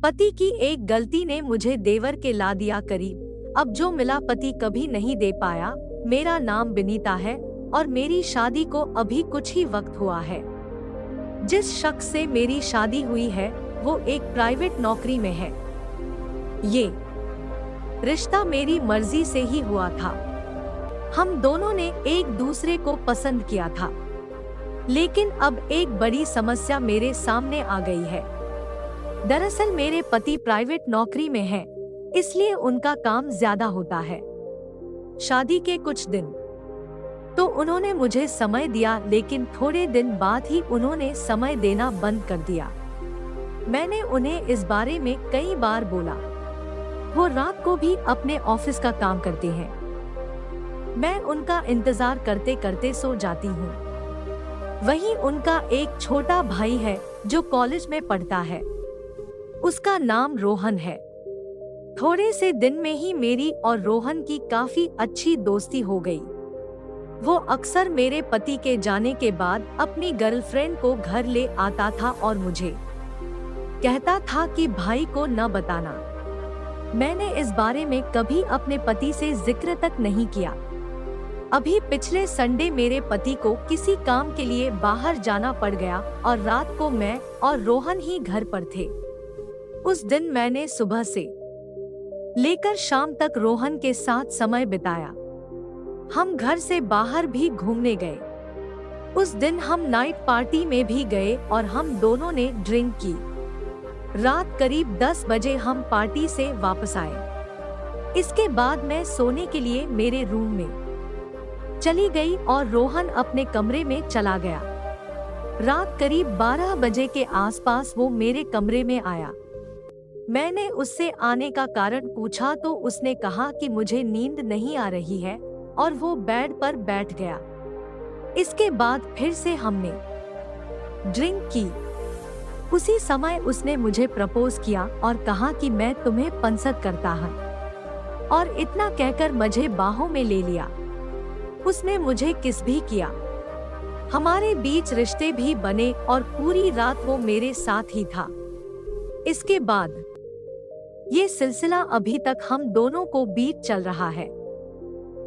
पति की एक गलती ने मुझे देवर के ला दिया करीब। अब जो मिला पति कभी नहीं दे पाया। मेरा नाम विनीता है और मेरी शादी को अभी कुछ ही वक्त हुआ है। जिस शख्स से मेरी शादी हुई है वो एक प्राइवेट नौकरी में है। ये रिश्ता मेरी मर्जी से ही हुआ था। हम दोनों ने एक दूसरे को पसंद किया था, लेकिन अब एक बड़ी समस्या मेरे सामने आ गई है। दरअसल मेरे पति प्राइवेट नौकरी में हैं, इसलिए उनका काम ज्यादा होता है। शादी के कुछ दिन तो उन्होंने मुझे समय दिया, लेकिन थोड़े दिन बाद ही उन्होंने समय देना बंद कर दिया। मैंने उन्हें इस बारे में कई बार बोला। वो रात को भी अपने ऑफिस का काम करते हैं। मैं उनका इंतजार करते करते सो जाती हूँ। वहीं उनका एक छोटा भाई है जो कॉलेज में पढ़ता है। उसका नाम रोहन है। थोड़े से दिन में ही मेरी और रोहन की काफी अच्छी दोस्ती हो गई। वो अक्सर मेरे पति के जाने के बाद अपनी गर्लफ्रेंड को घर ले आता था और मुझे कहता था कि भाई को न बताना। मैंने इस बारे में कभी अपने पति से जिक्र तक नहीं किया। अभी पिछले संडे मेरे पति को किसी काम के लिए बाहर जाना पड़ गया और रात को मैं और रोहन ही घर पर थे। उस दिन मैंने सुबह से लेकर शाम तक रोहन के साथ समय बिताया। हम घर से बाहर भी घूमने गए। उस दिन हम नाइट पार्टी में भी गए और हम दोनों ने ड्रिंक की। रात करीब 10 बजे हम पार्टी से वापस आए। इसके बाद मैं सोने के लिए मेरे रूम में चली गई और रोहन अपने कमरे में चला गया। रात करीब 12 बजे के आसपास वो मेरे कमरे में आया। मैंने उससे आने का कारण पूछा तो उसने कहा कि मुझे नींद नहीं आ रही है और वो बेड पर बैठ गया। इसके बाद फिर से हमने ड्रिंक की। उसी समय उसने मुझे प्रपोज किया और कहा कि मैं तुम्हें पसंद करता हूँ, और इतना कहकर मुझे बाहों में ले लिया। उसने मुझे किस भी किया। हमारे बीच रिश्ते भी बने और पूरी रात वो मेरे साथ ही था। इसके बाद ये सिलसिला अभी तक हम दोनों को बीच चल रहा है।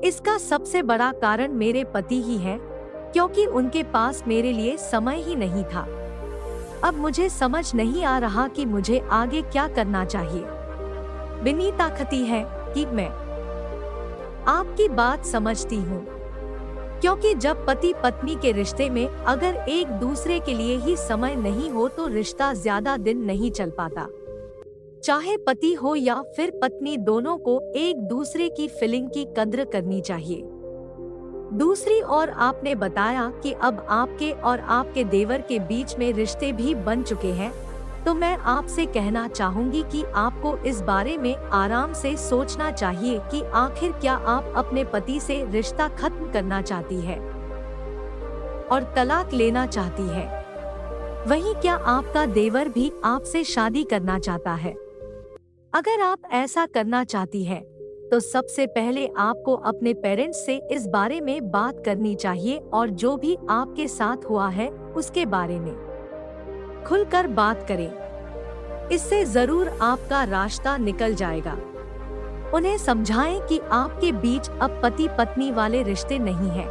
इसका सबसे बड़ा कारण मेरे पति ही है, क्योंकि उनके पास मेरे लिए समय ही नहीं था। अब मुझे समझ नहीं आ रहा कि मुझे आगे क्या करना चाहिए। विनीता कहती है कि मैं आपकी बात समझती हूँ, क्योंकि जब पति पत्नी के रिश्ते में अगर एक दूसरे के लिए ही समय नहीं हो तो रिश्ता ज्यादा दिन नहीं चल पाता। चाहे पति हो या फिर पत्नी, दोनों को एक दूसरे की फीलिंग की कद्र करनी चाहिए। दूसरी ओर आपने बताया कि अब आपके और आपके देवर के बीच में रिश्ते भी बन चुके हैं, तो मैं आपसे कहना चाहूंगी कि आपको इस बारे में आराम से सोचना चाहिए कि आखिर क्या आप अपने पति से रिश्ता खत्म करना चाहती है और तलाक लेना चाहती है। वहीं क्या आपका देवर भी आपसे शादी करना चाहता है? अगर आप ऐसा करना चाहती है तो सबसे पहले आपको अपने पेरेंट्स से इस बारे में बात करनी चाहिए और जो भी आपके साथ हुआ है उसके बारे में खुलकर बात करें। इससे जरूर आपका रास्ता निकल जाएगा। उन्हें समझाएं कि आपके बीच अब पति पत्नी वाले रिश्ते नहीं हैं।